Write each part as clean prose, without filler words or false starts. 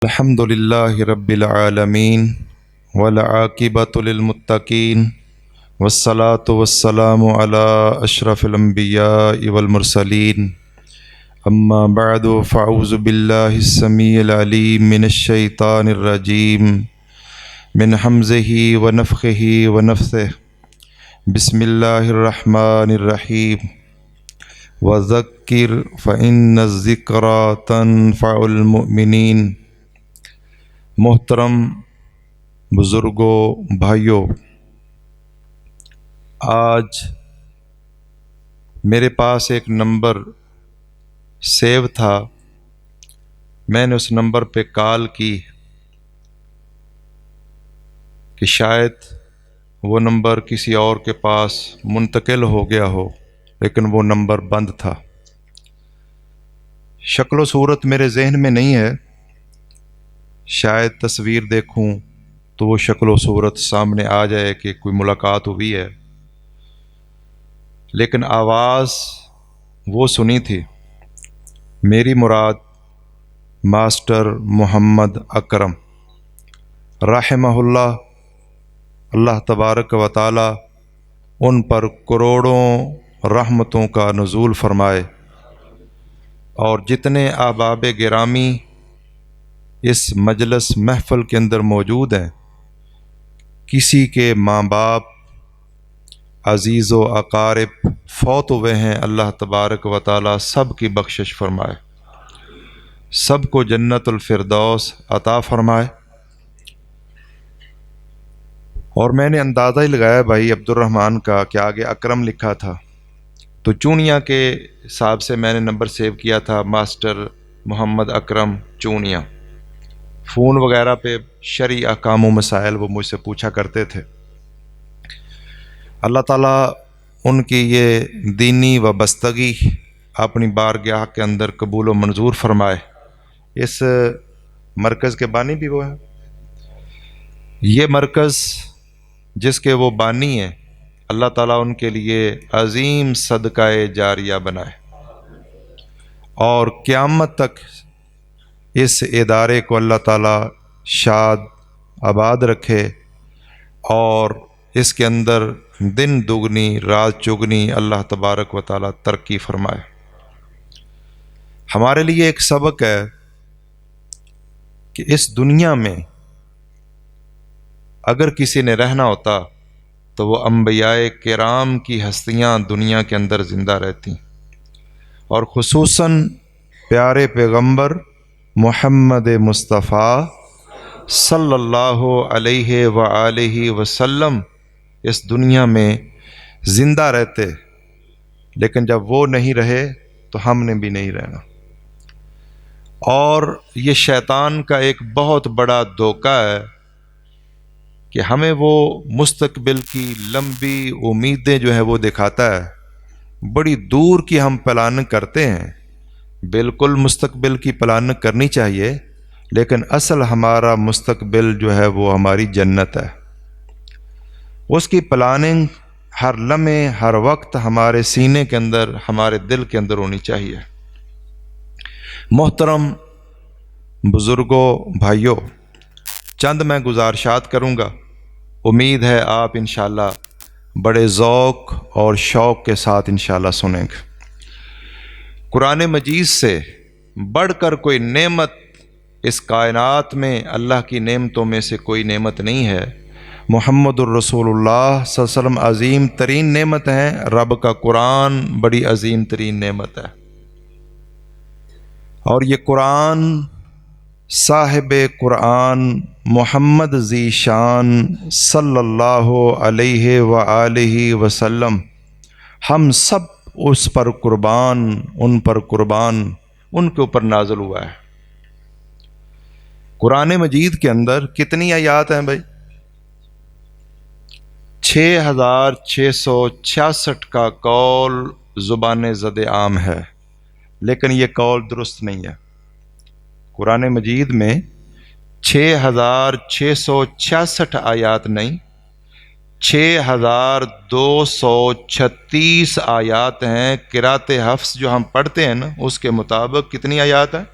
الحمد لله رب العالمين والعاقبة للمتقين والصلاة والسلام على أشرف الأنبياء والمرسلين أما بعد فأعوذ بالله السميع العليم من الشيطان الرجيم من همزه ونفخه ونفثه بسم الله الرحمن الرحيم وذكر فإن الذكرى تنفع المؤمنين۔ محترم بزرگوں، بھائیوں، آج میرے پاس ایک نمبر سیو تھا، میں نے اس نمبر پہ کال کی کہ شاید وہ نمبر کسی اور کے پاس منتقل ہو گیا ہو، لیکن وہ نمبر بند تھا۔ شکل و صورت میرے ذہن میں نہیں ہے، شاید تصویر دیکھوں تو وہ شکل و صورت سامنے آ جائے کہ کوئی ملاقات ہوئی ہے، لیکن آواز وہ سنی تھی۔ میری مراد ماسٹر محمد اکرم رحمہ اللہ، اللہ تبارک و تعالی ان پر کروڑوں رحمتوں کا نزول فرمائے، اور جتنے احباب گرامی اس مجلس محفل کے اندر موجود ہیں، کسی کے ماں باپ، عزیز و اقارب فوت ہوئے ہیں، اللہ تبارک و تعالی سب کی بخشش فرمائے، سب کو جنت الفردوس عطا فرمائے۔ اور میں نے اندازہ ہی لگایا بھائی عبد الرحمن کا کہ آگے اکرم لکھا تھا، تو چونیا کے حساب سے میں نے نمبر سیو کیا تھا ماسٹر محمد اکرم چونیا۔ فون وغیرہ پہ شرعی احکام و مسائل وہ مجھ سے پوچھا کرتے تھے۔ اللہ تعالیٰ ان کی یہ دینی وابستگی اپنی بارگاہ کے اندر قبول و منظور فرمائے۔ اس مرکز کے بانی بھی وہ ہیں، یہ مرکز جس کے وہ بانی ہیں، اللہ تعالیٰ ان کے لیے عظیم صدقہ جاریہ بنائے، اور قیامت تک اس ادارے کو اللہ تعالیٰ شاد آباد رکھے، اور اس کے اندر دن دگنی رات چگنی اللہ تبارک و تعالیٰ ترقی فرمائے۔ ہمارے لیے ایک سبق ہے کہ اس دنیا میں اگر کسی نے رہنا ہوتا تو وہ انبیاء کرام کی ہستیاں دنیا کے اندر زندہ رہتی، اور خصوصاً پیارے پیغمبر محمد مصطفیٰ صلی اللہ علیہ وآلہ وسلم اس دنیا میں زندہ رہتے، لیکن جب وہ نہیں رہے تو ہم نے بھی نہیں رہنا۔ اور یہ شیطان کا ایک بہت بڑا دھوکہ ہے کہ ہمیں وہ مستقبل کی لمبی امیدیں جو ہیں وہ دکھاتا ہے، بڑی دور کی ہم پلان کرتے ہیں۔ بالکل مستقبل کی پلان کرنی چاہیے، لیکن اصل ہمارا مستقبل جو ہے وہ ہماری جنت ہے، اس کی پلاننگ ہر لمحے ہر وقت ہمارے سینے کے اندر، ہمارے دل کے اندر ہونی چاہیے۔ محترم بزرگوں، بھائیوں، چند میں گزارشات کروں گا، امید ہے آپ انشاءاللہ بڑے ذوق اور شوق کے ساتھ انشاءاللہ سنیں گے۔ قرآن مجید سے بڑھ کر کوئی نعمت اس کائنات میں، اللہ کی نعمتوں میں سے کوئی نعمت نہیں ہے۔ محمد الرسول اللہ صلی اللہ علیہ وسلم عظیم ترین نعمت ہیں، رب کا قرآن بڑی عظیم ترین نعمت ہے، اور یہ قرآن صاحب قرآن محمد ذی شان صلی اللہ علیہ وآلہ وسلم ہم سب اس پر قربان، ان پر قربان، ان کے اوپر نازل ہوا ہے۔ قرآن مجید کے اندر کتنی آیات ہیں بھائی؟ 6666 کا قول زبان زد عام ہے، لیکن یہ قول درست نہیں ہے۔ قرآن مجید میں 6666 آیات نہیں، 6236 آیات ہیں۔ قرأت حفص جو ہم پڑھتے ہیں نا، اس کے مطابق کتنی آیات ہیں؟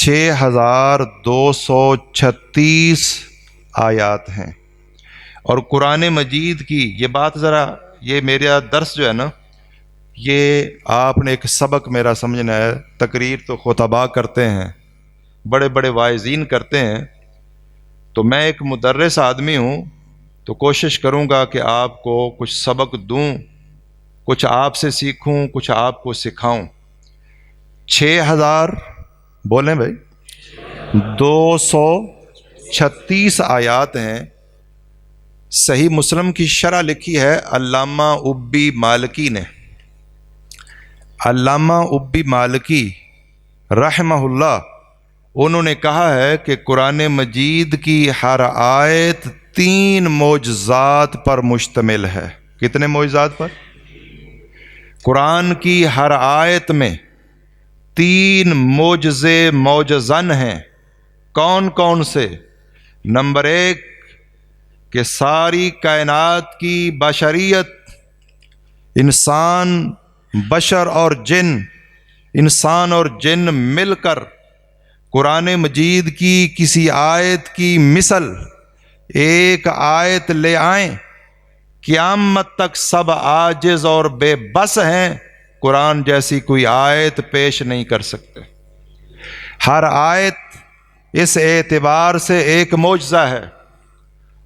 6236 آیات ہیں۔ اور قرآن مجید کی یہ بات ذرا، یہ میرا درس جو ہے نا، یہ آپ نے ایک سبق میرا سمجھنا ہے۔ تقریر تو خطباء کرتے ہیں، بڑے بڑے واعظین کرتے ہیں، تو میں ایک مدرس آدمی ہوں، تو کوشش کروں گا کہ آپ کو کچھ سبق دوں، کچھ آپ سے سیکھوں، کچھ آپ کو سکھاؤں۔ 6000 بولیں بھائی 236 آیات ہیں۔ صحیح مسلم کی شرح لکھی ہے علامہ ابی مالکی نے۔ علامہ ابی مالکی رحمہ اللہ، انہوں نے کہا ہے کہ قرآن مجید کی ہر آیت 3 معجزات پر مشتمل ہے۔ کتنے معجزات پر؟ قرآن کی ہر آیت میں 3 معجزے موجزن ہیں۔ کون کون سے؟ نمبر 1 کہ ساری کائنات کی بشریت، انسان، بشر اور جن، انسان اور جن مل کر قرآن مجید کی کسی آیت کی مثل ایک آیت لے آئیں، قیامت تک سب عاجز اور بے بس ہیں، قرآن جیسی کوئی آیت پیش نہیں کر سکتے۔ ہر آیت اس اعتبار سے ایک معجزہ ہے۔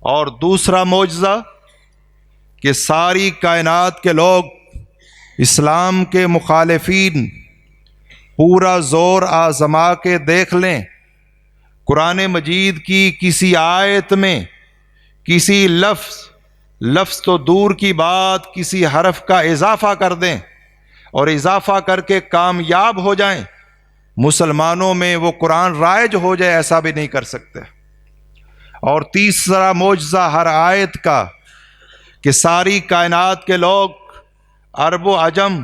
اور دوسرا معجزہ کہ ساری کائنات کے لوگ، اسلام کے مخالفین، پورا زور آزما کے دیکھ لیں، قرآن مجید کی کسی آیت میں کسی لفظ تو دور کی بات، کسی حرف کا اضافہ کر دیں اور اضافہ کر کے کامیاب ہو جائیں، مسلمانوں میں وہ قرآن رائج ہو جائے، ایسا بھی نہیں کر سکتے۔ اور تیسرا معجزہ ہر آیت کا کہ ساری کائنات کے لوگ، عرب و عجم،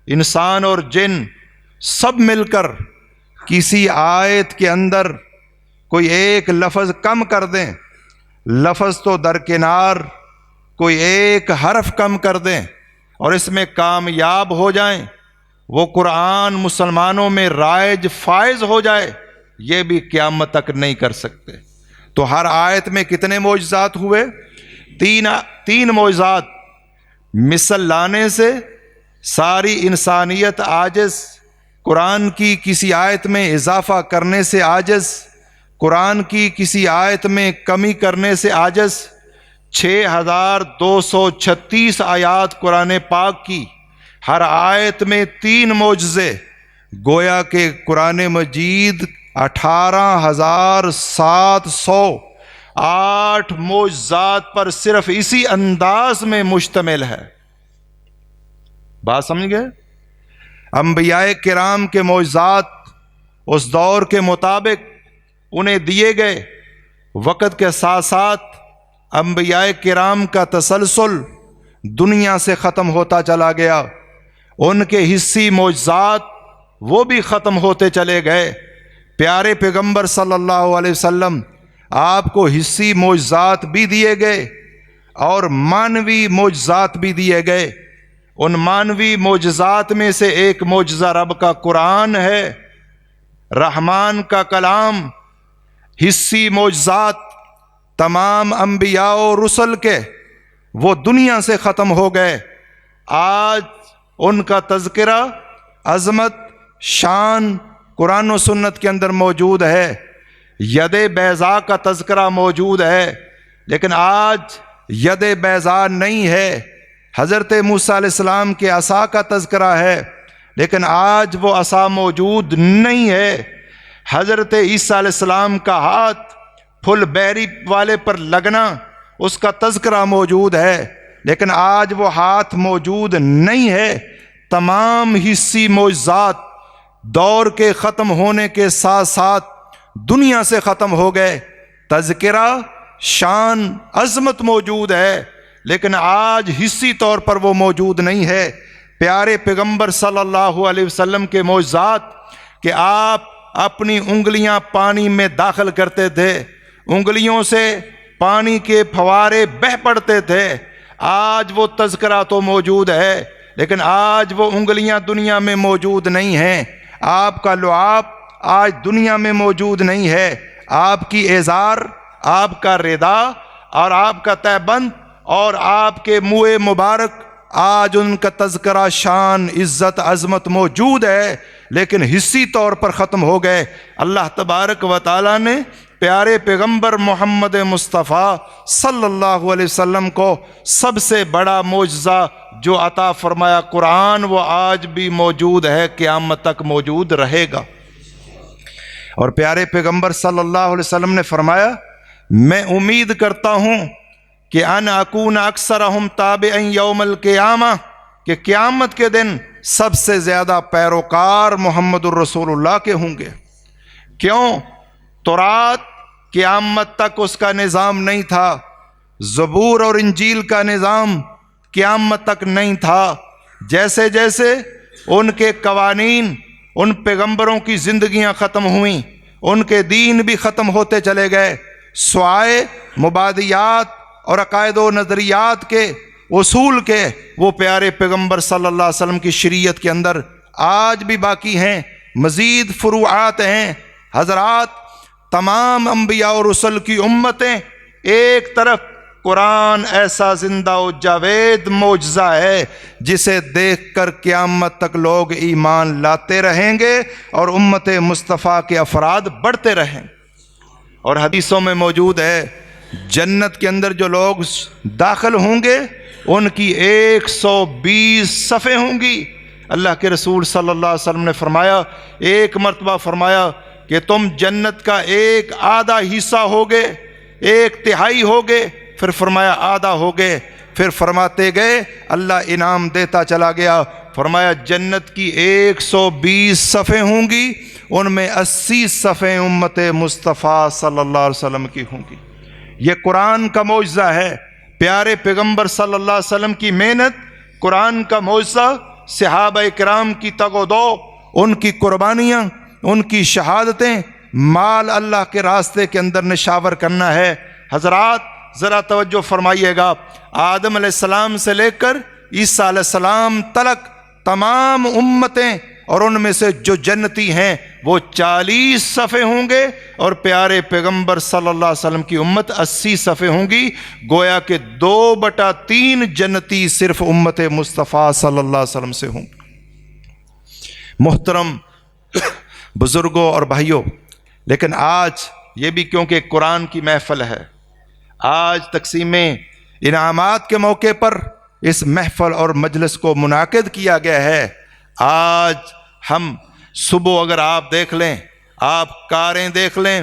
انسان اور جن، سب مل کر کسی آیت کے اندر کوئی ایک لفظ کم کر دیں، لفظ تو درکنار، کوئی ایک حرف کم کر دیں اور اس میں کامیاب ہو جائیں، وہ قرآن مسلمانوں میں رائج فائز ہو جائے، یہ بھی قیامت تک نہیں کر سکتے۔ تو ہر آیت میں کتنے معجزات ہوئے؟ 3 معجزات۔ مثل لانے سے ساری انسانیت عاجز، قرآن کی کسی آیت میں اضافہ کرنے سے عاجز، قرآن کی کسی آیت میں کمی کرنے سے عاجز۔ 6236 آیات قرآن پاک کی، ہر آیت میں 3 معجزے، گویا کہ قرآن مجید 18708 معجزات پر صرف اسی انداز میں مشتمل ہے۔ بات سمجھ گئے؟ انبیاء کرام کے معجزات اس دور کے مطابق انہیں دیے گئے، وقت کے ساتھ ساتھ انبیاء کرام کا تسلسل دنیا سے ختم ہوتا چلا گیا، ان کے حصی معجزات وہ بھی ختم ہوتے چلے گئے۔ پیارے پیغمبر صلی اللہ علیہ وسلم، آپ کو حصی معجزات بھی دیے گئے اور مانوی معجزات بھی دیے گئے۔ ان مانوی معجزات میں سے ایک معجزہ رب کا قرآن ہے، رحمان کا کلام۔ حصی معجزات تمام انبیاء و رسل کے وہ دنیا سے ختم ہو گئے، آج ان کا تذکرہ، عظمت، شان قرآن و سنت کے اندر موجود ہے۔ ید بیضاء کا تذکرہ موجود ہے، لیکن آج ید بیضاء نہیں ہے۔ حضرت موسیٰ علیہ السلام کے عصا کا تذکرہ ہے، لیکن آج وہ عصا موجود نہیں ہے۔ حضرت عیسیٰ علیہ السلام کا ہاتھ پھل بیری والے پر لگنا، اس کا تذکرہ موجود ہے، لیکن آج وہ ہاتھ موجود نہیں ہے۔ تمام حصی معجزات دور کے ختم ہونے کے ساتھ ساتھ دنیا سے ختم ہو گئے۔ تذکرہ، شان، عظمت موجود ہے، لیکن آج حصی طور پر وہ موجود نہیں ہے۔ پیارے پیغمبر صلی اللہ علیہ وسلم کے معجزات کہ آپ اپنی انگلیاں پانی میں داخل کرتے تھے، انگلیوں سے پانی کے فوارے بہہ پڑتے تھے، آج وہ تذکرہ تو موجود ہے، لیکن آج وہ انگلیاں دنیا میں موجود نہیں ہیں۔ آپ کا لعاب، آج دنیا میں موجود نہیں ہے۔ آپ کی اظہار، آپ کا ردا اور آپ کا تہبند اور آپ کے منہ مبارک آج ان کا تذکرہ، شان، عزت، عظمت موجود ہے، لیکن حصی طور پر ختم ہو گئے۔ اللہ تبارک و تعالیٰ نے پیارے پیغمبر محمد مصطفیٰ صلی اللہ علیہ وسلم کو سب سے بڑا معجزہ جو عطا فرمایا قرآن، وہ آج بھی موجود ہے، قیامت تک موجود رہے گا۔ اور پیارے پیغمبر صلی اللہ علیہ وسلم نے فرمایا، میں امید کرتا ہوں کہ ان اکون اکثرہم تابعا یوم القیامہ، کہ قیامت کے دن سب سے زیادہ پیروکار محمد الرسول اللہ کے ہوں گے۔ کیوں؟ تورات قیامت تک اس کا نظام نہیں تھا، زبور اور انجیل کا نظام قیامت تک نہیں تھا۔ جیسے جیسے ان کے قوانین، ان پیغمبروں کی زندگیاں ختم ہوئیں، ان کے دین بھی ختم ہوتے چلے گئے، سوائے مبادیات اور عقائد و نظریات کے، اصول کے، وہ پیارے پیغمبر صلی اللہ علیہ وسلم کی شریعت کے اندر آج بھی باقی ہیں۔ مزید فروعات ہیں۔ حضرات، تمام انبیاء اور رسل کی امتیں ایک طرف، قرآن ایسا زندہ و جاوید معجزہ ہے جسے دیکھ کر قیامت تک لوگ ایمان لاتے رہیں گے اور امت مصطفیٰ کے افراد بڑھتے رہیں۔ اور حدیثوں میں موجود ہے، جنت کے اندر جو لوگ داخل ہوں گے ان کی 120 صفیں ہوں گی۔ اللہ کے رسول صلی اللہ علیہ وسلم نے فرمایا، ایک مرتبہ فرمایا کہ تم جنت کا ایک آدھا حصہ ہوگے، ایک تہائی ہوگے، پھر فرمایا آدھا ہوگے، پھر فرماتے گئے اللہ انعام دیتا چلا گیا۔ فرمایا جنت کی 120 صفیں ہوں گی، ان میں 80 صفیں امت مصطفیٰ صلی اللہ علیہ وسلم کی ہوں گی۔ یہ قرآن کا معجزہ ہے، پیارے پیغمبر صلی اللہ علیہ وسلم کی محنت، قرآن کا معجزہ، صحابہ کرام کی تگ و دو، ان کی قربانیاں، ان کی شہادتیں، مال اللہ کے راستے کے اندر نشاور کرنا ہے۔ حضرات ذرا توجہ فرمائیے گا، آدم علیہ السلام سے لے کر عیسیٰ علیہ السلام تلک تمام امتیں اور ان میں سے جو جنتی ہیں وہ 40 صفیں ہوں گے، اور پیارے پیغمبر صلی اللہ علیہ وسلم کی امت 80 صفیں ہوں گی۔ گویا کہ 2/3 جنتی صرف امت مصطفیٰ صلی اللہ علیہ وسلم سے ہوں۔ محترم بزرگوں اور بھائیوں، لیکن آج یہ بھی کیونکہ قرآن کی محفل ہے، آج تقسیم انعامات کے موقع پر اس محفل اور مجلس کو منعقد کیا گیا ہے۔ آج ہم صبح اگر آپ دیکھ لیں، آپ کاریں دیکھ لیں،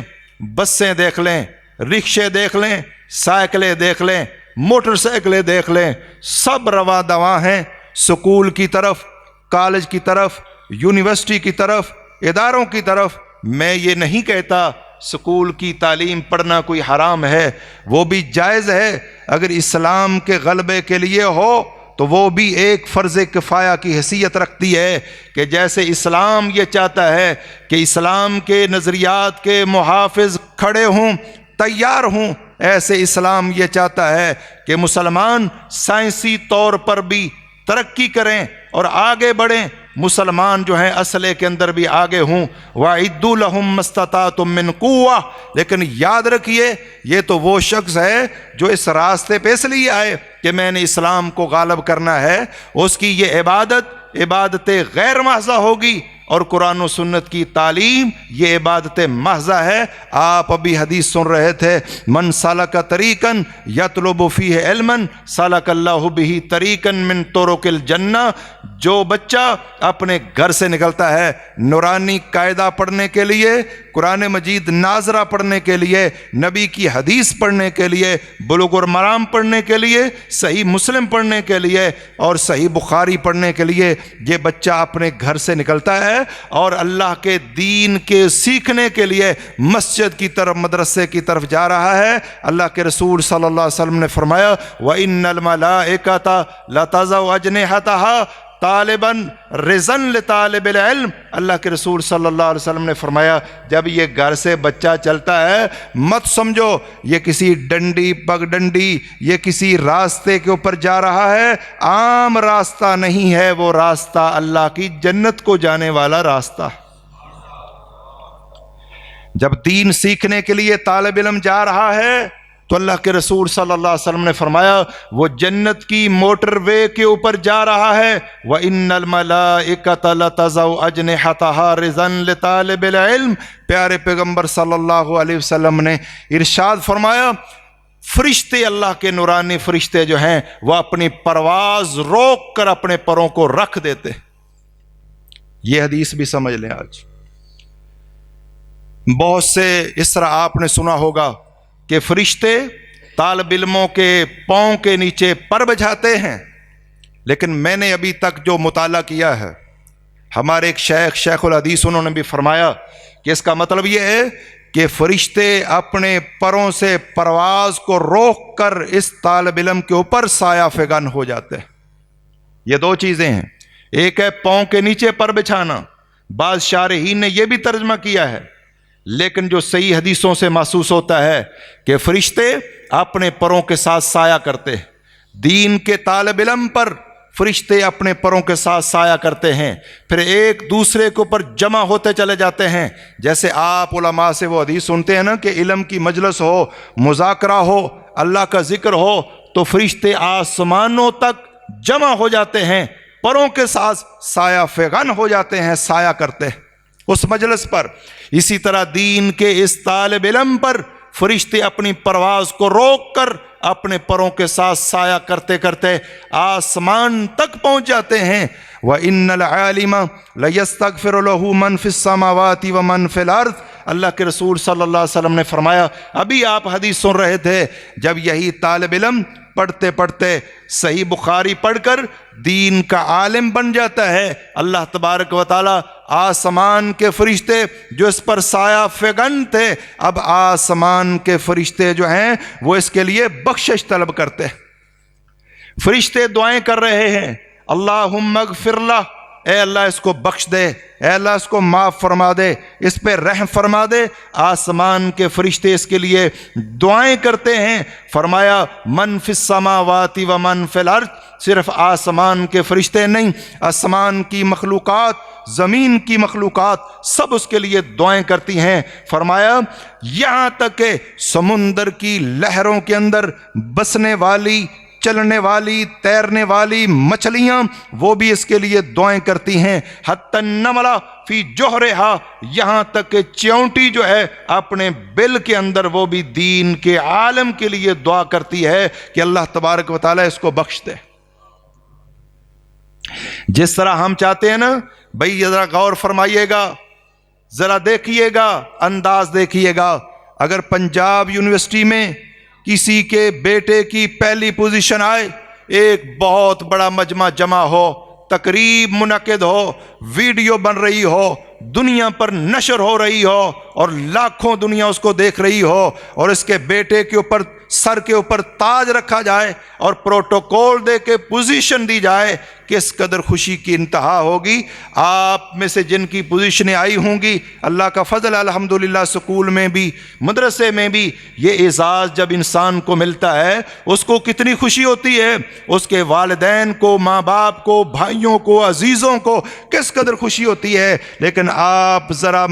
بسیں دیکھ لیں، رکشے دیکھ لیں، سائیکلیں دیکھ لیں، موٹر سائیکلیں دیکھ لیں، سب رواں دواں ہیں سکول کی طرف، کالج کی طرف، یونیورسٹی کی طرف، اداروں کی طرف۔ میں یہ نہیں کہتا سکول کی تعلیم پڑھنا کوئی حرام ہے، وہ بھی جائز ہے، اگر اسلام کے غلبے کے لیے ہو تو وہ بھی ایک فرض کفایہ کی حیثیت رکھتی ہے، کہ جیسے اسلام یہ چاہتا ہے کہ اسلام کے نظریات کے محافظ کھڑے ہوں، تیار ہوں، ایسے اسلام یہ چاہتا ہے کہ مسلمان سائنسی طور پر بھی ترقی کریں اور آگے بڑھیں، مسلمان جو ہیں اسلحے کے اندر بھی آگے ہوں۔ وَأَعِدُّوا لَهُم مَّا اسْتَطَعْتُم مِّن قُوَّةٍ، لیکن یاد رکھیے یہ تو وہ شخص ہے جو اس راستے پہ اس لیے آئے کہ میں نے اسلام کو غالب کرنا ہے، اس کی یہ عبادت غیر محضہ ہوگی، اور قرآن و سنت کی تعلیم یہ عبادت محضہ ہے۔ آپ ابھی حدیث سن رہے تھے، من سلک طریقا یطلب فیہ علما سلک اللہ بہ طریقا من طرق الجنہ، جو بچہ اپنے گھر سے نکلتا ہے نورانی قاعدہ پڑھنے کے لیے، قرآن مجید ناظرہ پڑھنے کے لیے، نبی کی حدیث پڑھنے کے لیے، بلوغ المرام پڑھنے کے لیے، صحیح مسلم پڑھنے کے لیے اور صحیح بخاری پڑھنے کے لیے، یہ بچہ اپنے گھر سے نکلتا ہے اور اللہ کے دین کے سیکھنے کے لیے مسجد کی طرف، مدرسے کی طرف جا رہا ہے۔ اللہ کے رسول صلی اللہ علیہ وسلم نے فرمایا وَإِنَّ الْمَلَائِكَةَ لَتَضَعُ أَجْنِحَتَهَا طالباً رزن لطالب العلم۔ اللہ کے رسول صلی اللہ علیہ وسلم نے فرمایا جب یہ گھر سے بچہ چلتا ہے مت سمجھو یہ کسی ڈنڈی پگ ڈنڈی، یہ کسی راستے کے اوپر جا رہا ہے، عام راستہ نہیں ہے، وہ راستہ اللہ کی جنت کو جانے والا راستہ۔ جب دین سیکھنے کے لیے طالب علم جا رہا ہے تو اللہ کے رسول صلی اللہ علیہ وسلم نے فرمایا وہ جنت کی موٹر وے کے اوپر جا رہا ہے وَإِنَّ الْمَلَائِكَةَ لَتَضَعُ أَجْنِحَتَهَا رِضًا لِطَالِبِ الْعِلْمِ۔ پیارے پیغمبر صلی اللہ علیہ وسلم نے ارشاد فرمایا فرشتے، اللہ کے نورانی فرشتے جو ہیں وہ اپنی پرواز روک کر اپنے پروں کو رکھ دیتے۔ یہ حدیث بھی سمجھ لیں۔ آج بہت سے اس طرح آپ نے سنا ہوگا کہ فرشتے طالب علموں کے پاؤں کے نیچے پر بجھاتے ہیں، لیکن میں نے ابھی تک جو مطالعہ کیا ہے، ہمارے ایک شیخ الحدیث انہوں نے بھی فرمایا کہ اس کا مطلب یہ ہے کہ فرشتے اپنے پروں سے پرواز کو روک کر اس طالب علم کے اوپر سایہ فگن ہو جاتے ہیں۔ یہ دو چیزیں ہیں، ایک ہے پاؤں کے نیچے پر بچھانا، بعض شارحین نے یہ بھی ترجمہ کیا ہے، لیکن جو صحیح حدیثوں سے محسوس ہوتا ہے کہ فرشتے اپنے پروں کے ساتھ سایہ کرتے ہیں۔ دین کے طالب علم پر فرشتے اپنے پروں کے ساتھ سایہ کرتے ہیں، پھر ایک دوسرے کے اوپر جمع ہوتے چلے جاتے ہیں۔ جیسے آپ علماء سے وہ حدیث سنتے ہیں نا کہ علم کی مجلس ہو، مذاکرہ ہو، اللہ کا ذکر ہو تو فرشتے آسمانوں تک جمع ہو جاتے ہیں، پروں کے ساتھ سایہ فغن ہو جاتے ہیں، سایہ کرتے ہیں اس مجلس پر۔ اسی طرح دین کے اس طالب علم پر فرشتے اپنی پرواز کو روک کر اپنے پروں کے ساتھ سایہ کرتے کرتے آسمان تک پہنچ جاتے ہیں۔ وَإِنَّ الْعَالِمَ لَيَسْتَغْفِرُ لَهُ مَنْ فِي السَّمَاوَاتِ وَمَنْ فِي الْأَرْضِ۔ اللہ کے رسول صلی اللہ علیہ وسلم نے فرمایا، ابھی آپ حدیث سن رہے تھے، جب یہی طالب علم پڑھتے پڑھتے صحیح بخاری پڑھ کر دین کا عالم بن جاتا ہے، اللہ تبارک و تعالی آسمان کے فرشتے جو اس پر سایہ فگن تھے، اب آسمان کے فرشتے جو ہیں وہ اس کے لیے بخشش طلب کرتے ہیں۔ فرشتے دعائیں کر رہے ہیں، اللہم اغفر لہ، اے اللہ اس کو بخش دے، اے اللہ اس کو معاف فرما دے، اس پہ رحم فرما دے۔ آسمان کے فرشتے اس کے لیے دعائیں کرتے ہیں۔ فرمایا من فی السماوات و من فی الارض، صرف آسمان کے فرشتے نہیں، آسمان کی مخلوقات، زمین کی مخلوقات سب اس کے لیے دعائیں کرتی ہیں۔ فرمایا یہاں تک کہ سمندر کی لہروں کے اندر بسنے والی، چلنے والی، تیرنے والی مچھلیاں وہ بھی اس کے لیے دعائیں کرتی ہیں۔ حتی النملہ فی جوہرہا، یہاں تک کہ چیونٹی جو ہے اپنے بل کے اندر وہ بھی دین کے عالم کے لیے دعا کرتی ہے کہ اللہ تبارک و تعالیٰ اس کو بخش دے۔ جس طرح ہم چاہتے ہیں نا، بھئی ذرا غور فرمائیے گا، ذرا دیکھیے گا، انداز دیکھیے گا، اگر پنجاب یونیورسٹی میں کسی کے بیٹے کی پہلی پوزیشن آئے، ایک بہت بڑا مجمع جمع ہو، تقریب منعقد ہو، ویڈیو بن رہی ہو، دنیا پر نشر ہو رہی ہو اور لاکھوں دنیا اس کو دیکھ رہی ہو، اور اس کے بیٹے کے اوپر، سر کے اوپر تاج رکھا جائے اور پروٹوکول دے کے پوزیشن دی جائے، کس قدر خوشی کی انتہا ہوگی۔ آپ میں سے جن کی پوزیشنیں آئی ہوں گی، اللہ کا فضل الحمدللہ، سکول میں بھی مدرسے میں بھی یہ اعزاز جب انسان کو ملتا ہے اس کو کتنی خوشی ہوتی ہے، اس کے والدین کو، ماں باپ کو، بھائیوں کو، عزیزوں کو کس قدر خوشی ہوتی ہے۔ لیکن آپ ذرا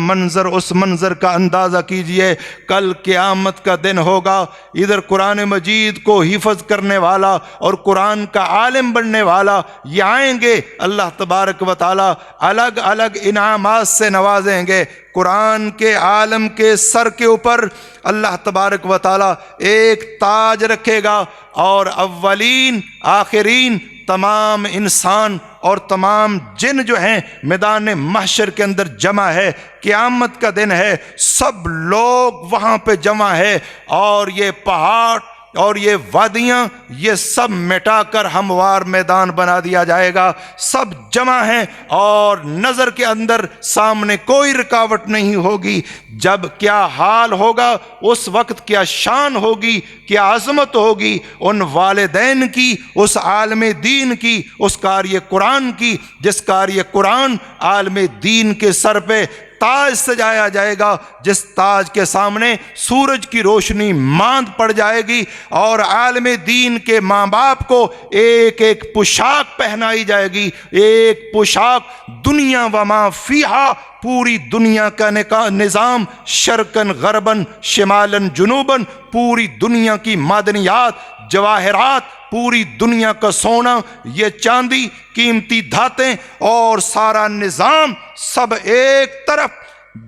اس منظر کا اندازہ کیجئے، کل قیامت کا دن ہوگا، ادھر قرآن مجید کو حفظ کرنے والا اور قرآن کا عالم بننے والا یہ آئیں گے، اللہ تبارک و تعالی الگ الگ انعامات سے نوازیں گے۔ قرآن کے عالم کے سر کے اوپر اللہ تبارک و تعالی ایک تاج رکھے گا، اور اولین آخرین تمام انسان اور تمام جن جو ہیں میدان محشر کے اندر جمع ہے، قیامت کا دن ہے، سب لوگ وہاں پہ جمع ہے، اور یہ پہاڑ اور یہ وادیاں یہ سب مٹا کر ہموار میدان بنا دیا جائے گا، سب جمع ہیں، اور نظر کے اندر سامنے کوئی رکاوٹ نہیں ہوگی۔ جب کیا حال ہوگا اس وقت، کیا شان ہوگی، کیا عظمت ہوگی ان والدین کی، اس عالم دین کی، اس قاری قرآن کی، جس قاری قرآن عالم دین کے سر پہ تاج سجایا جائے گا، جس تاج کے سامنے سورج کی روشنی ماند پڑ جائے گی، اور عالم دین کے ماں باپ کو ایک ایک پوشاک پہنائی جائے گی، ایک پوشاک دنیا وما فیہا پوری دنیا کا نظام، شرقن غربن شمالن جنوبن، پوری دنیا کی معدنیات، جواہرات، پوری دنیا کا سونا، یہ چاندی، قیمتی دھاتیں اور سارا نظام سب ایک طرف،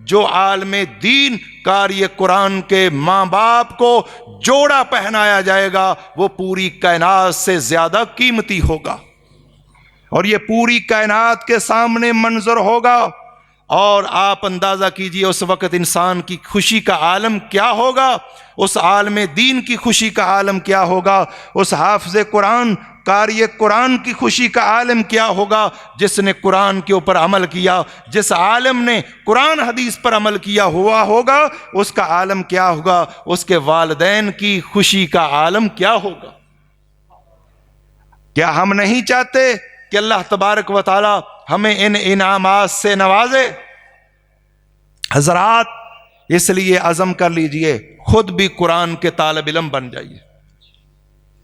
جو عالم دین قاری قرآن کے ماں باپ کو جوڑا پہنایا جائے گا وہ پوری کائنات سے زیادہ قیمتی ہوگا، اور یہ پوری کائنات کے سامنے منظر ہوگا۔ اور آپ اندازہ کیجئے اس وقت انسان کی خوشی کا عالم کیا ہوگا، اس عالم دین کی خوشی کا عالم کیا ہوگا، اس حافظ قرآن قاری قرآن کی خوشی کا عالم کیا ہوگا جس نے قرآن کے اوپر عمل کیا، جس عالم نے قرآن حدیث پر عمل کیا ہوا ہوگا اس کا عالم کیا ہوگا، اس کے والدین کی خوشی کا عالم کیا ہوگا۔ کیا ہم نہیں چاہتے کہ اللہ تبارک و تعالی ہمیں ان انعامات سے نوازے؟ حضرات، اس لیے عزم کر لیجئے خود بھی قرآن کے طالب علم بن جائیے۔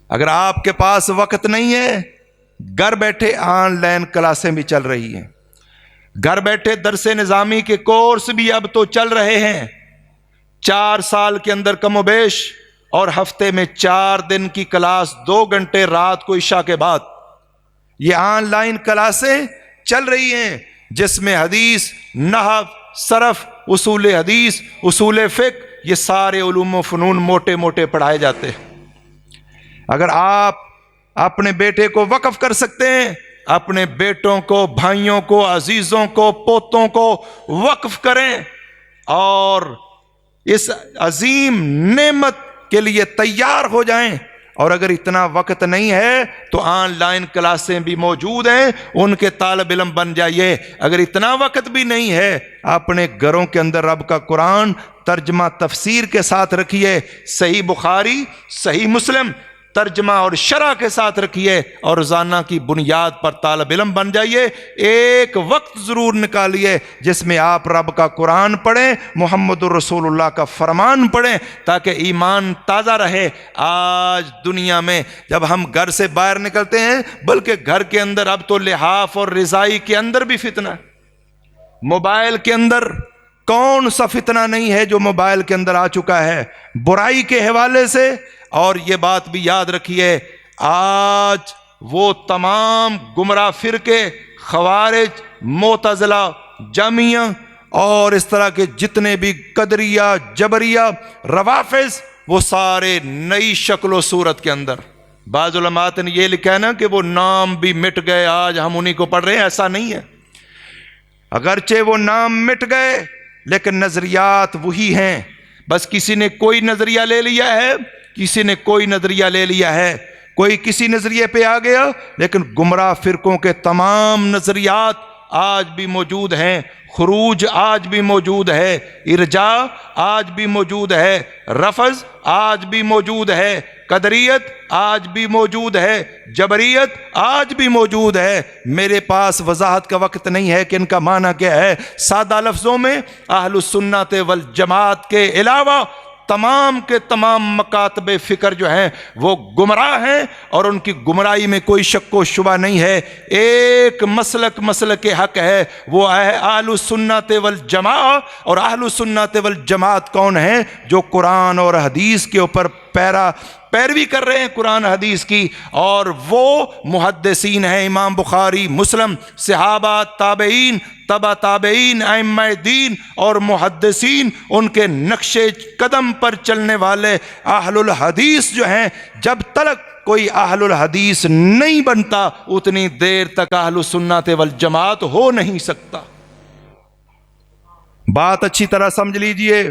اگر آپ کے پاس وقت نہیں ہے، گھر بیٹھے آن لائن کلاسیں بھی چل رہی ہیں، گھر بیٹھے درس نظامی کے کورس بھی اب تو چل رہے ہیں، 4 سال کے اندر کم و بیش، اور ہفتے میں 4 دن کی کلاس 2 گھنٹے رات کو عشاء کے بعد، یہ آن لائن کلاسیں چل رہی ہیں جس میں حدیث، نحو، صرف، اصول حدیث، اصول فقہ، یہ سارے علوم و فنون موٹے موٹے پڑھائے جاتے ہیں۔ اگر آپ اپنے بیٹے کو وقف کر سکتے ہیں، اپنے بیٹوں کو، بھائیوں کو، عزیزوں کو، پوتوں کو وقف کریں اور اس عظیم نعمت کے لیے تیار ہو جائیں۔ اور اگر اتنا وقت نہیں ہے تو آن لائن کلاسیں بھی موجود ہیں، ان کے طالب علم بن جائیے۔ اگر اتنا وقت بھی نہیں ہے، اپنے گھروں کے اندر رب کا قرآن ترجمہ تفسیر کے ساتھ رکھیے، صحیح بخاری، صحیح مسلم ترجمہ اور شرح کے ساتھ رکھیے، اور روزانہ کی بنیاد پر طالب علم بن جائیے۔ ایک وقت ضرور نکالیے جس میں آپ رب کا قرآن پڑھیں، محمد رسول اللہ کا فرمان پڑھیں، تاکہ ایمان تازہ رہے۔ آج دنیا میں جب ہم گھر سے باہر نکلتے ہیں، بلکہ گھر کے اندر اب تو لحاف اور رضائی کے اندر بھی فتنہ ہے۔ موبائل کے اندر کون سا فتنہ نہیں ہے جو موبائل کے اندر آ چکا ہے برائی کے حوالے سے۔ اور یہ بات بھی یاد رکھیے، آج وہ تمام گمراہ فرقے، خوارج، معتزلہ، جہمیہ اور اس طرح کے جتنے بھی قدریہ، جبریہ، روافض، وہ سارے نئی شکل و صورت کے اندر۔ بعض علماء نے یہ لکھا ہے نا کہ وہ نام بھی مٹ گئے، آج ہم انہی کو پڑھ رہے ہیں۔ ایسا نہیں ہے، اگرچہ وہ نام مٹ گئے لیکن نظریات وہی ہیں، بس کسی نے کوئی نظریہ لے لیا ہے، کسی نے کوئی نظریہ لے لیا ہے، کوئی کسی نظریے پہ آ گیا، لیکن گمراہ فرقوں کے تمام نظریات آج بھی موجود ہیں۔ خروج آج بھی موجود ہے، ارجاء آج بھی موجود ہے، رفض آج بھی موجود ہے، قدریت آج بھی موجود ہے، جبریت آج بھی موجود ہے۔ میرے پاس وضاحت کا وقت نہیں ہے کہ ان کا معنی کیا ہے۔ سادہ لفظوں میں اہل السنت والجماعت کے علاوہ تمام کے تمام مکاتب فکر جو ہیں وہ گمراہ ہیں، اور ان کی گمراہی میں کوئی شک و شبہ نہیں ہے۔ ایک مسلک حق ہے، وہ ہے اہل السنت والجماعت۔ اور اہل السنت والجماعت کون ہیں؟ جو قرآن اور حدیث کے اوپر پیروی کر رہے ہیں، قرآن حدیث کی، اور وہ محدثین ہیں، امام بخاری، مسلم، صحابہ، تابعین، تبع تابعین، ائمہ دین اور محدثین، ان کے نقش قدم پر چلنے والے اہل الحدیث جو ہیں۔ جب تک کوئی اہل الحدیث نہیں بنتا اتنی دیر تک اہل السنت والجماعت ہو نہیں سکتا۔ بات اچھی طرح سمجھ لیجئے،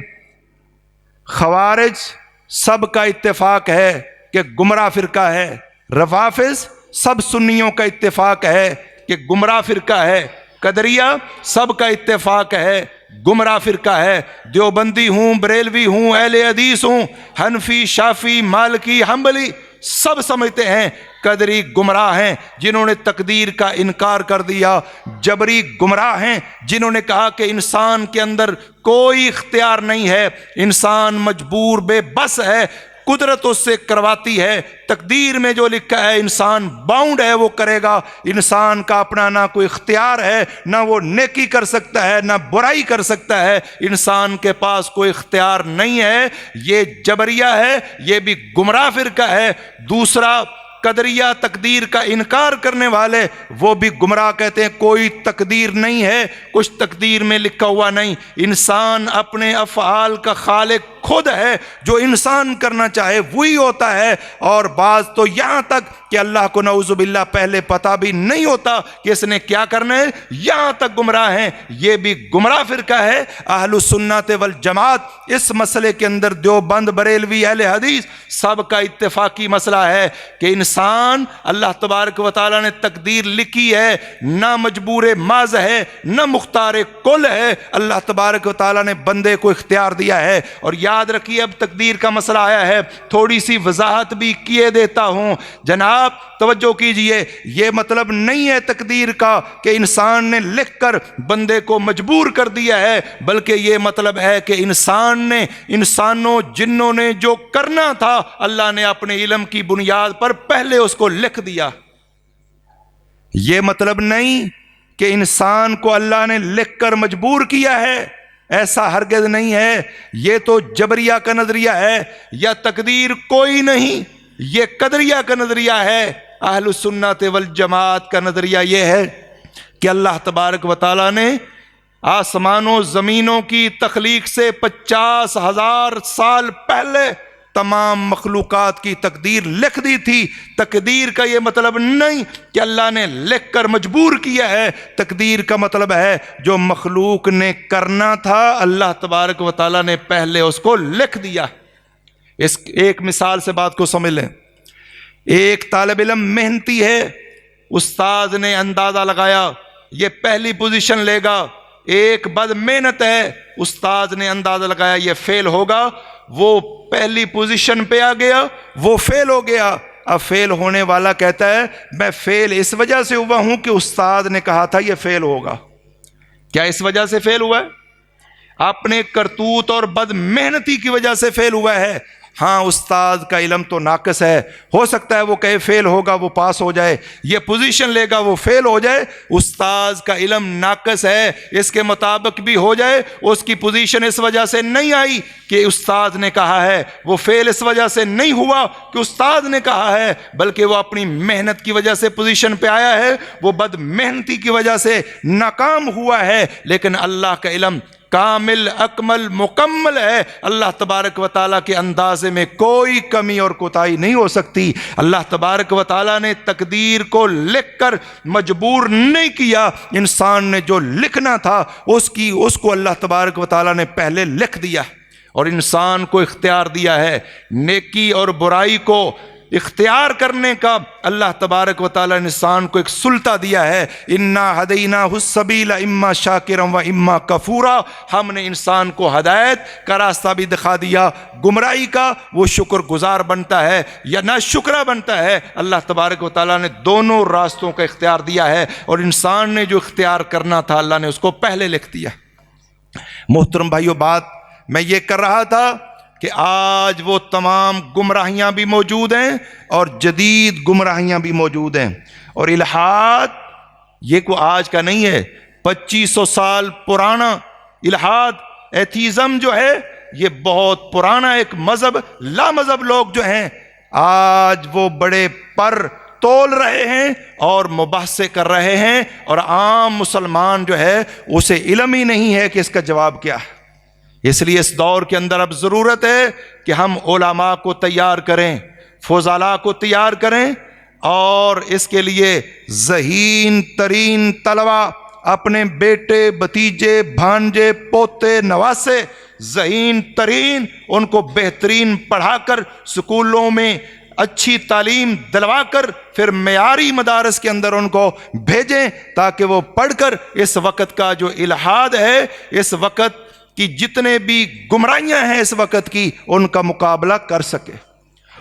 خوارج سب کا اتفاق ہے کہ گمراہ فرقہ ہے، روافض سب سنیوں کا اتفاق ہے کہ گمراہ فرقہ ہے، قدریہ سب کا اتفاق ہے، گمراہ فرقہ ہے۔ دیوبندی ہوں، بریلوی ہوں، اہل حدیث ہوں، حنفی، شافعی، مالکی، حنبلی، سب سمجھتے ہیں قدری گمراہ ہیں جنہوں نے تقدیر کا انکار کر دیا، جبری گمراہ ہیں جنہوں نے کہا کہ انسان کے اندر کوئی اختیار نہیں ہے، انسان مجبور بے بس ہے، قدرت اس سے کرواتی ہے۔ تقدیر میں جو لکھا ہے انسان باؤنڈ ہے وہ کرے گا۔ انسان کا اپنا نہ کوئی اختیار ہے، نہ وہ نیکی کر سکتا ہے نہ برائی کر سکتا ہے۔ انسان کے پاس کوئی اختیار نہیں ہے۔ یہ جبریہ ہے، یہ بھی گمراہ فرقہ ہے۔ دوسرا قدریہ تقدیر کا انکار کرنے والے، وہ بھی گمراہ، کہتے ہیں کوئی تقدیر نہیں ہے، کچھ تقدیر میں لکھا ہوا نہیں۔ انسان اپنے افعال کا خالق خود ہے، جو انسان کرنا چاہے وہی ہوتا ہے۔ اور بعض تو یہاں تک کہ اللہ کو نعوذ باللہ پہلے پتہ بھی نہیں ہوتا کہ اس نے کیا کرنا ہے، یہاں تک گمراہ ہیں۔ یہ بھی گمراہ فرقہ ہے۔ اہل السنت والجماعت اس مسئلے کے اندر دیوبند، بریلوی، اہل حدیث سب کا اتفاقی مسئلہ ہے کہ انسان اللہ تبارک و تعالیٰ نے تقدیر لکھی ہے، نہ مجبور ماض ہے نہ مختار کل ہے۔ اللہ تبارک و تعالیٰ نے بندے کو اختیار دیا ہے۔ اور یاد رکھیے اب تقدیر کا مسئلہ آیا ہے، تھوڑی سی وضاحت بھی کیے دیتا ہوں۔ جناب توجہ کیجئے، یہ مطلب نہیں ہے تقدیر کا کہ انسان نے لکھ کر بندے کو مجبور کر دیا ہے، بلکہ یہ مطلب ہے کہ انسانوں جنوں نے جو کرنا تھا اللہ نے اپنے علم کی بنیاد پر پہلے اس کو لکھ دیا۔ یہ مطلب نہیں کہ انسان کو اللہ نے لکھ کر مجبور کیا ہے، ایسا ہرگز نہیں ہے۔ یہ تو جبریہ کا نظریہ ہے، یا تقدیر کوئی نہیں، یہ قدریہ کا نظریہ ہے۔ اہل السنت والجماعت کا نظریہ یہ ہے کہ اللہ تبارک و تعالیٰ نے آسمانوں زمینوں کی تخلیق سے 50,000 سال پہلے تمام مخلوقات کی تقدیر لکھ دی تھی۔ تقدیر کا یہ مطلب نہیں کہ اللہ نے لکھ کر مجبور کیا ہے، تقدیر کا مطلب ہے جو مخلوق نے کرنا تھا اللہ تبارک و تعالیٰ نے پہلے اس کو لکھ دیا۔ اس ایک مثال سے بات کو سمجھ لیں۔ ایک طالب علم محنتی ہے، استاد نے اندازہ لگایا یہ پہلی پوزیشن لے گا۔ ایک بد محنت ہے، استاد نے اندازہ لگایا یہ فیل ہوگا، وہ پہلی پوزیشن پہ آ گیا، وہ فیل ہو گیا۔ اب فیل ہونے والا کہتا ہے میں فیل اس وجہ سے ہوا ہوں کہ استاد نے کہا تھا یہ فیل ہوگا۔ کیا اس وجہ سے فیل ہوا ہے؟ اپنے کرتوت اور بد محنتی کی وجہ سے فیل ہوا ہے۔ ہاں استاد کا علم تو ناقص ہے، ہو سکتا ہے وہ کہے فیل ہوگا وہ پاس ہو جائے، یہ پوزیشن لے گا وہ فیل ہو جائے۔ استاد کا علم ناقص ہے، اس کے مطابق بھی ہو جائے، اس کی پوزیشن اس وجہ سے نہیں آئی کہ استاد نے کہا ہے، وہ فیل اس وجہ سے نہیں ہوا کہ استاد نے کہا ہے، بلکہ وہ اپنی محنت کی وجہ سے پوزیشن پہ آیا ہے، وہ بد محنتی کی وجہ سے ناکام ہوا ہے۔ لیکن اللہ کا علم کامل، اکمل، مکمل ہے۔ اللہ تبارک و تعالیٰ کے اندازے میں کوئی کمی اور کوتاہی نہیں ہو سکتی۔ اللہ تبارک و تعالیٰ نے تقدیر کو لکھ کر مجبور نہیں کیا، انسان نے جو لکھنا تھا اس کو اللہ تبارک و تعالیٰ نے پہلے لکھ دیا، اور انسان کو اختیار دیا ہے نیکی اور برائی کو اختیار کرنے کا۔ اللہ تبارک و تعالیٰ نے انسان کو ایک سلطہ دیا ہے، انا ہدیناہ السبیل اما شاکرا و اما کفورا۔ ہم نے انسان کو ہدایت کا راستہ بھی دکھا دیا، گمراہی کا وہ شکر گزار بنتا ہے یا نہ شکرہ بنتا ہے۔ اللہ تبارک و تعالیٰ نے دونوں راستوں کا اختیار دیا ہے، اور انسان نے جو اختیار کرنا تھا اللہ نے اس کو پہلے لکھ دیا۔ محترم بھائیو، بات میں یہ کر رہا تھا کہ آج وہ تمام گمراہیاں بھی موجود ہیں اور جدید گمراہیاں بھی موجود ہیں، اور الحاد یہ کوئی آج کا نہیں ہے، 2500 سال پرانا الحاد، ایتھیزم جو ہے یہ بہت پرانا ایک مذہب، لا مذہب لوگ جو ہیں آج وہ بڑے پر تول رہے ہیں اور مباحثے کر رہے ہیں، اور عام مسلمان جو ہے اسے علم ہی نہیں ہے کہ اس کا جواب کیا ہے۔ اس لیے اس دور کے اندر اب ضرورت ہے کہ ہم علماء کو تیار کریں، فضلاء کو تیار کریں، اور اس کے لیے ذہین ترین طلباء اپنے بیٹے، بھتیجے، بھانجے، پوتے، نواسے، ذہین ترین ان کو بہترین پڑھا کر اسکولوں میں اچھی تعلیم دلوا کر پھر معیاری مدارس کے اندر ان کو بھیجیں، تاکہ وہ پڑھ کر اس وقت کا جو الحاد ہے، اس وقت کی جتنے بھی گمراہیاں ہیں اس وقت کی، ان کا مقابلہ کر سکے،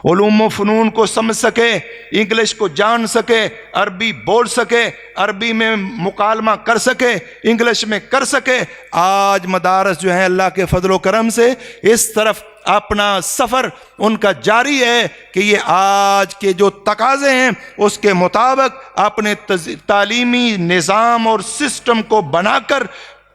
علوم و فنون کو سمجھ سکے، انگلش کو جان سکے، عربی بول سکے، عربی میں مکالمہ کر سکے، انگلش میں کر سکے۔ آج مدارس جو ہیں اللہ کے فضل و کرم سے اس طرف اپنا سفر ان کا جاری ہے کہ یہ آج کے جو تقاضے ہیں اس کے مطابق اپنے تعلیمی نظام اور سسٹم کو بنا کر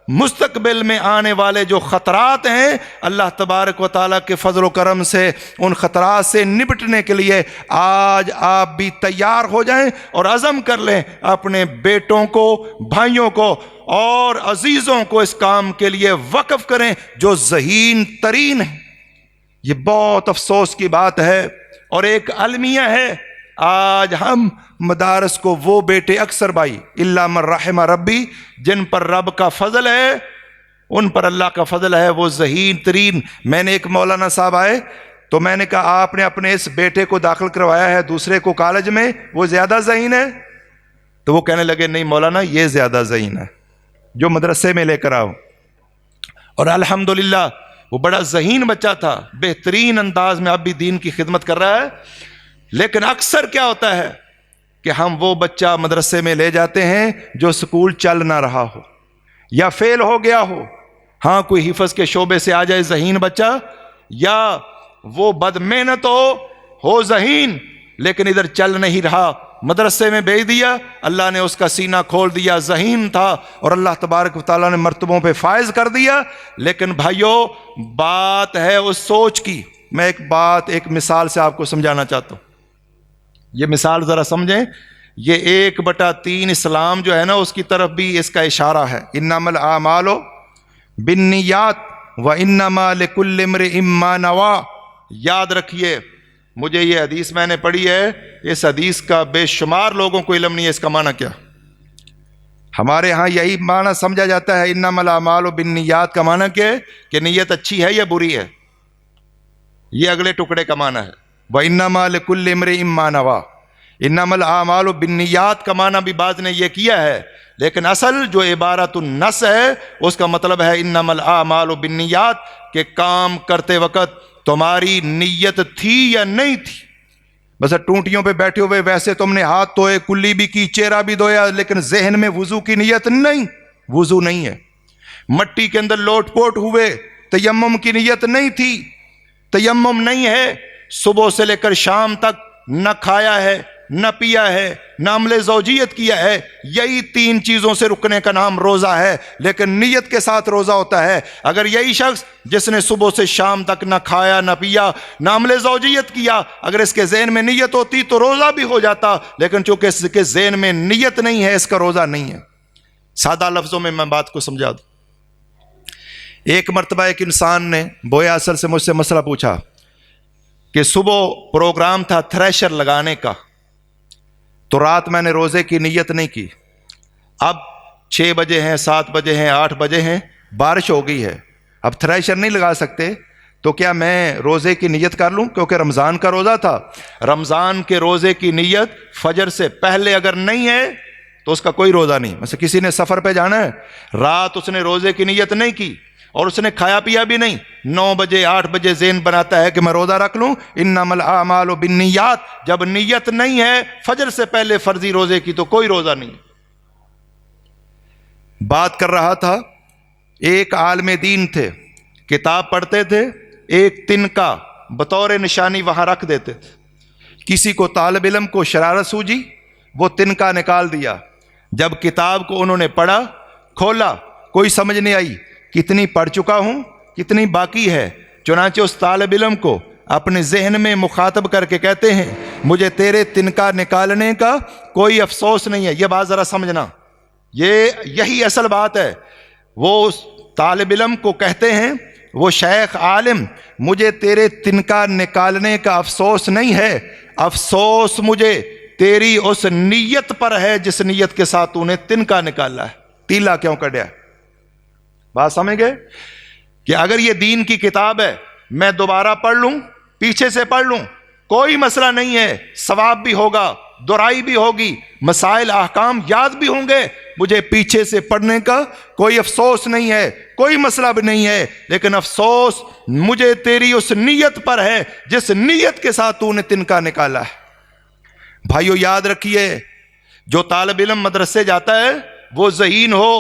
مستقبل میں آنے والے جو خطرات ہیں اللہ تبارک و تعالیٰ کے فضل و کرم سے ان خطرات سے نپٹنے کے لیے آج آپ بھی تیار ہو جائیں اور عزم کر لیں اپنے بیٹوں کو، بھائیوں کو اور عزیزوں کو اس کام کے لیے وقف کریں جو ذہین ترین ہے۔ یہ بہت افسوس کی بات ہے اور ایک المیہ ہے، آج ہم مدارس کو وہ بیٹے اکثر بھائی الا من رحم ربی جن پر رب کا فضل ہے، ان پر اللہ کا فضل ہے، وہ ذہین ترین۔ میں نے ایک مولانا صاحب آئے تو میں نے کہا آپ نے اپنے اس بیٹے کو داخل کروایا ہے دوسرے کو کالج میں، وہ زیادہ ذہین ہے؟ تو وہ کہنے لگے نہیں مولانا یہ زیادہ ذہین ہے جو مدرسے میں لے کر آؤ۔ اور الحمدللہ وہ بڑا ذہین بچہ تھا، بہترین انداز میں اب بھی دین کی خدمت کر رہا ہے۔ لیکن اکثر کیا ہوتا ہے کہ ہم وہ بچہ مدرسے میں لے جاتے ہیں جو سکول چل نہ رہا ہو یا فیل ہو گیا ہو، ہاں کوئی حفظ کے شعبے سے آ جائے ذہین بچہ، یا وہ بد محنت ہو ذہین لیکن ادھر چل نہیں رہا، مدرسے میں بھیج دیا، اللہ نے اس کا سینہ کھول دیا، ذہین تھا اور اللہ تبارک و تعالیٰ نے مرتبوں پہ فائز کر دیا۔ لیکن بھائیو بات ہے اس سوچ کی۔ میں ایک مثال سے آپ کو سمجھانا چاہتا ہوں، یہ مثال ذرا سمجھیں۔ یہ 1/3 اسلام جو ہے نا اس کی طرف بھی اس کا اشارہ ہے، انما الاعمال بالنیات وانما لکل امرئ ما نوی۔ یاد رکھیے، مجھے یہ حدیث میں نے پڑھی ہے، اس حدیث کا بے شمار لوگوں کو علم نہیں ہے اس کا معنی کیا۔ ہمارے ہاں یہی معنی سمجھا جاتا ہے انما الاعمال بالنیات کا معنی کیا ہے کہ نیت اچھی ہے یا بری ہے، یہ اگلے ٹکڑے کا معنی ہے۔ وَإِنَّمَا لِكُلِّ امْرِئٍ مَّا نَوَىٰ، انما الاعمال بالنیات کا معنی بھی بعض نے یہ کیا ہے، لیکن اصل جو عبارت النص ہے اس کا مطلب ہے انما الاعمال بالنیات، کہ کام کرتے وقت تمہاری نیت تھی یا نہیں تھی۔ بس ٹونٹیوں پہ بیٹھے ہوئے ویسے تم نے ہاتھ دھوئے، کلی بھی کی، چہرہ بھی دھویا، لیکن ذہن میں وضو کی نیت نہیں، وضو نہیں ہے۔ مٹی کے اندر لوٹ پوٹ ہوئے، تیمم کی نیت نہیں تھی، تیمم نہیں ہے۔ صبح سے لے کر شام تک نہ کھایا ہے، نہ پیا ہے، نہ عمل زوجیت کیا ہے، یہی 3 چیزوں سے رکنے کا نام روزہ ہے، لیکن نیت کے ساتھ روزہ ہوتا ہے۔ اگر یہی شخص جس نے صبح سے شام تک نہ کھایا، نہ پیا، نہ عمل زوجیت کیا، اگر اس کے ذہن میں نیت ہوتی تو روزہ بھی ہو جاتا، لیکن چونکہ اس کے ذہن میں نیت نہیں ہے اس کا روزہ نہیں ہے۔ سادہ لفظوں میں بات کو سمجھا دوں۔ ایک مرتبہ ایک انسان نے بویا اصل سے مجھ سے مسئلہ پوچھا کہ صبح پروگرام تھا تھریشر لگانے کا، تو رات میں نے روزے کی نیت نہیں کی، اب 6 بجے ہیں، 7 بجے ہیں، 8 بجے ہیں، بارش ہو گئی ہے، اب تھریشر نہیں لگا سکتے، تو کیا میں روزے کی نیت کر لوں؟ کیونکہ رمضان کا روزہ تھا، رمضان کے روزے کی نیت فجر سے پہلے اگر نہیں ہے تو اس کا کوئی روزہ نہیں۔ مثلا کسی نے سفر پہ جانا ہے، رات اس نے روزے کی نیت نہیں کی اور اس نے کھایا پیا بھی نہیں، 9 بجے 8 بجے ذہن بناتا ہے کہ میں روزہ رکھ لوں، انما الاعمال بالنیات، جب نیت نہیں ہے فجر سے پہلے فرضی روزے کی تو کوئی روزہ نہیں۔ بات کر رہا تھا، ایک عالم دین تھے، کتاب پڑھتے تھے، ایک تنکا بطور نشانی وہاں رکھ دیتے تھے، کسی کو طالب علم کو شرارت سوجی، وہ تنکا نکال دیا، جب کتاب کو انہوں نے پڑھا، کھولا، کوئی سمجھ نہیں آئی، کتنی پڑھ چکا ہوں، کتنی باقی ہے، چنانچہ اس طالب علم کو اپنے ذہن میں مخاطب کر کے کہتے ہیں مجھے تیرے تنکا نکالنے کا کوئی افسوس نہیں ہے۔ یہ بات ذرا سمجھنا، یہی اصل بات ہے۔ وہ اس طالب علم کو کہتے ہیں، وہ شیخ عالم، مجھے تیرے تنکا نکالنے کا افسوس نہیں ہے، افسوس مجھے تیری اس نیت پر ہے جس نیت کے ساتھ تو نے تنکا نکالا ہے، تیلا کیوں کڈیا۔ بات سمجھ گئے کہ اگر یہ دین کی کتاب ہے، میں دوبارہ پڑھ لوں، پیچھے سے پڑھ لوں، کوئی مسئلہ نہیں ہے، ثواب بھی ہوگا، دہرائی بھی ہوگی، مسائل احکام یاد بھی ہوں گے، مجھے پیچھے سے پڑھنے کا کوئی افسوس نہیں ہے، کوئی مسئلہ بھی نہیں ہے، لیکن افسوس مجھے تیری اس نیت پر ہے جس نیت کے ساتھ تو نے تنکا نکالا ہے۔ بھائیو یاد رکھیے، جو طالب علم مدرسے جاتا ہے وہ ذہین ہو،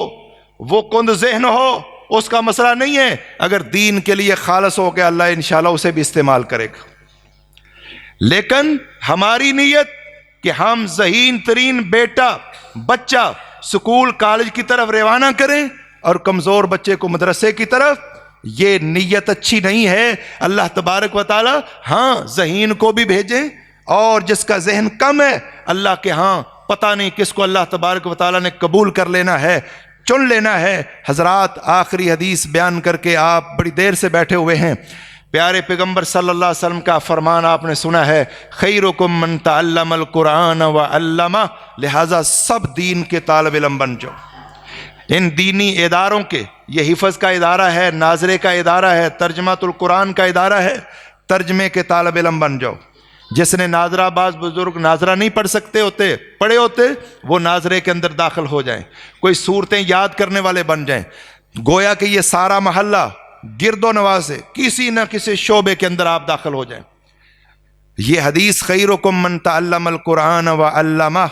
وہ کند ذہن ہو، اس کا مسئلہ نہیں ہے، اگر دین کے لیے خالص ہو گیا اللہ انشاءاللہ اسے بھی استعمال کرے گا۔ لیکن ہماری نیت کہ ہم ذہین ترین بیٹا بچہ سکول کالج کی طرف روانہ کریں اور کمزور بچے کو مدرسے کی طرف، یہ نیت اچھی نہیں ہے۔ اللہ تبارک و تعالی ہاں ذہین کو بھی بھیجیں، اور جس کا ذہن کم ہے اللہ کے ہاں پتہ نہیں کس کو اللہ تبارک و تعالی نے قبول کر لینا ہے، چن لینا ہے۔ حضرات آخری حدیث بیان کر کے آپ بڑی دیر سے بیٹھے ہوئے ہیں، پیارے پیغمبر صلی اللہ علیہ وسلم کا فرمان آپ نے سنا ہے، خیرکم من تعلم القرآن وعلمہ، لہذا سب دین کے طالب علم بن جاؤ۔ ان دینی اداروں کے، یہ حفظ کا ادارہ ہے، ناظرے کا ادارہ ہے، ترجمۃ القرآن کا ادارہ ہے، ترجمے کے طالب علم بن جاؤ۔ جس نے ناظرہ، بعض بزرگ ناظرہ نہیں پڑھ سکتے ہوتے، پڑھے ہوتے، وہ ناظرے کے اندر داخل ہو جائیں، کوئی صورتیں یاد کرنے والے بن جائیں، گویا کہ یہ سارا محلہ گرد و نواز ہے، کسی نہ کسی شعبے کے اندر آپ داخل ہو جائیں۔ یہ حدیث خیرکم من تعلم القرآن وعلمہ،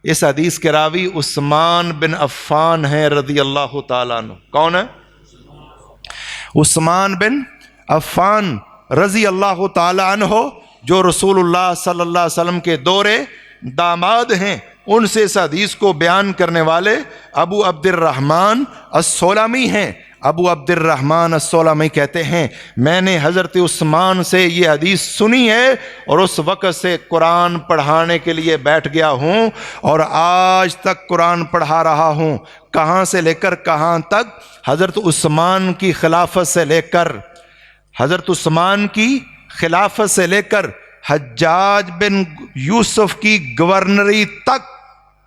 اس حدیث کے راوی عثمان بن عفان ہیں رضی اللہ تعالیٰ عنہ۔ کون ہے؟ عثمان بن عفان رضی اللہ تعالیٰ عنہ، جو رسول اللہ صلی اللہ علیہ وسلم کے دورے داماد ہیں۔ ان سے اس حدیث کو بیان کرنے والے ابو عبد الرحمن السلمی ہیں۔ ابو عبد الرحمن السلمی کہتے ہیں میں نے حضرت عثمان سے یہ حدیث سنی ہے اور اس وقت سے قرآن پڑھانے کے لیے بیٹھ گیا ہوں اور آج تک قرآن پڑھا رہا ہوں۔ کہاں سے لے کر کہاں تک؟ حضرت عثمان کی خلافت سے لے کر، حضرت عثمان کی خلافت سے لے کر حجاج بن یوسف کی گورنری تک،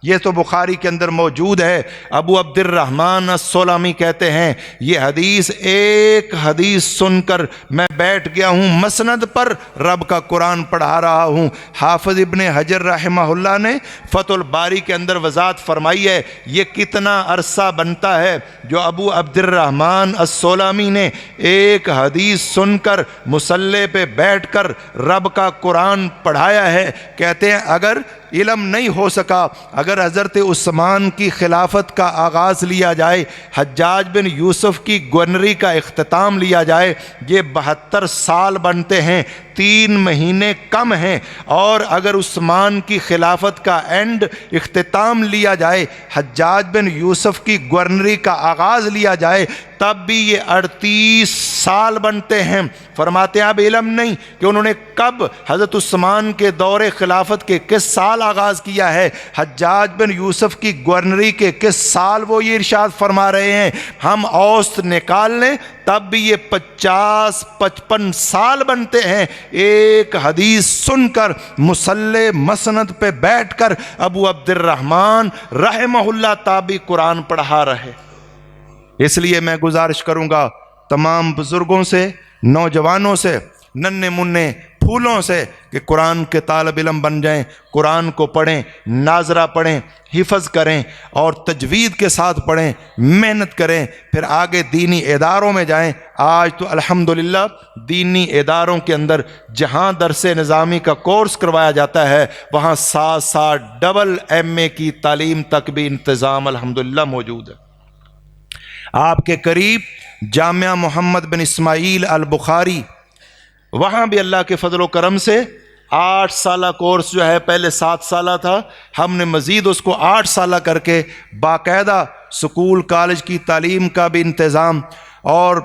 یہ تو بخاری کے اندر موجود ہے۔ ابو عبد الرحمن السلمی کہتے ہیں یہ حدیث، ایک حدیث سن کر میں بیٹھ گیا ہوں مسند پر، رب کا قرآن پڑھا رہا ہوں۔ حافظ ابن حجر رحمہ اللہ نے فتح الباری کے اندر وضاحت فرمائی ہے یہ کتنا عرصہ بنتا ہے جو ابو عبد الرحمن السلمی نے ایک حدیث سن کر مصلی پہ بیٹھ کر رب کا قرآن پڑھایا ہے۔ کہتے ہیں اگر علم نہیں ہو سکا، اگر حضرت عثمان کی خلافت کا آغاز لیا جائے، حجاج بن یوسف کی گورنری کا اختتام لیا جائے، یہ 72 سال بنتے ہیں، 3 مہینے کم ہیں، اور اگر عثمان کی خلافت کا اینڈ اختتام لیا جائے، حجاج بن یوسف کی گورنری کا آغاز لیا جائے، تب بھی یہ 38 سال بنتے ہیں۔ فرماتے ہیں اب علم نہیں کہ انہوں نے کب حضرت عثمان کے دور خلافت کے کس سال آغاز کیا ہے، حجاج بن یوسف کی گورنری کے کس سال وہ یہ ارشاد فرما رہے ہیں، ہم اوسط نکال لیں تب بھی یہ 50-55 سال بنتے ہیں۔ ایک حدیث سن کر مصلی مسند پہ بیٹھ کر ابو عبد الرحمن رحمہ اللہ تابی قرآن پڑھا رہے۔ اس لیے میں گزارش کروں گا تمام بزرگوں سے، نوجوانوں سے، ننھے منھے پھولوں سے کہ قرآن کے طالب علم بن جائیں، قرآن کو پڑھیں، ناظرہ پڑھیں، حفظ کریں اور تجوید کے ساتھ پڑھیں، محنت کریں، پھر آگے دینی اداروں میں جائیں۔ آج تو الحمدللہ دینی اداروں کے اندر جہاں درس نظامی کا کورس کروایا جاتا ہے وہاں ساتھ ساتھ ڈبل MA کی تعلیم تک بھی انتظام الحمدللہ موجود ہے۔ آپ کے قریب جامعہ محمد بن اسماعیل البخاری، وہاں بھی اللہ کے فضل و کرم سے 8 سالہ کورس جو ہے، پہلے 7 سالہ تھا، ہم نے مزید اس کو 8 سالہ کر کے باقاعدہ سکول کالج کی تعلیم کا بھی انتظام، اور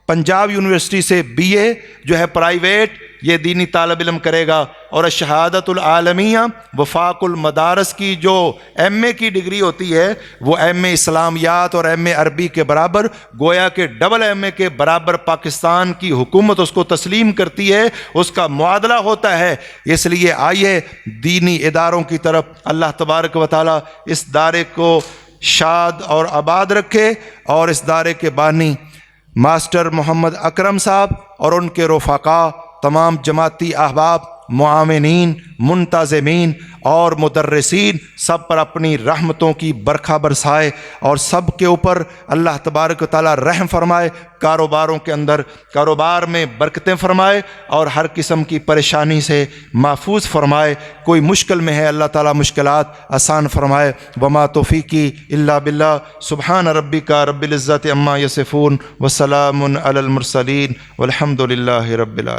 پنجاب یونیورسٹی سے BA جو ہے پرائیویٹ یہ دینی طالب علم کرے گا، اور شہادت العالمیہ وفاق المدارس کی جو MA کی ڈگری ہوتی ہے وہ MA اسلامیات اور MA عربی کے برابر، گویا کہ ڈبل MA کے برابر پاکستان کی حکومت اس کو تسلیم کرتی ہے، اس کا معادلہ ہوتا ہے۔ اس لیے آئیے دینی اداروں کی طرف، اللہ تبارک و تعالی اس دارے کو شاد اور آباد رکھے، اور اس دارے کے بانی ماسٹر محمد اکرم صاحب اور ان کے رفقا، تمام جماعتی احباب معاونین، منتظمین اور مدرسین سب پر اپنی رحمتوں کی برکھا برسائے اور سب کے اوپر اللہ تبارک و تعالیٰ رحم فرمائے، کاروباروں کے اندر کاروبار میں برکتیں فرمائے اور ہر قسم کی پریشانی سے محفوظ فرمائے۔ کوئی مشکل میں ہے اللہ تعالیٰ مشکلات آسان فرمائے۔ وما توفیقی الا باللہ، سبحان ربک رب العزت عما یصفون وسلام علی المرسلین والحمد للہ رب العالمین۔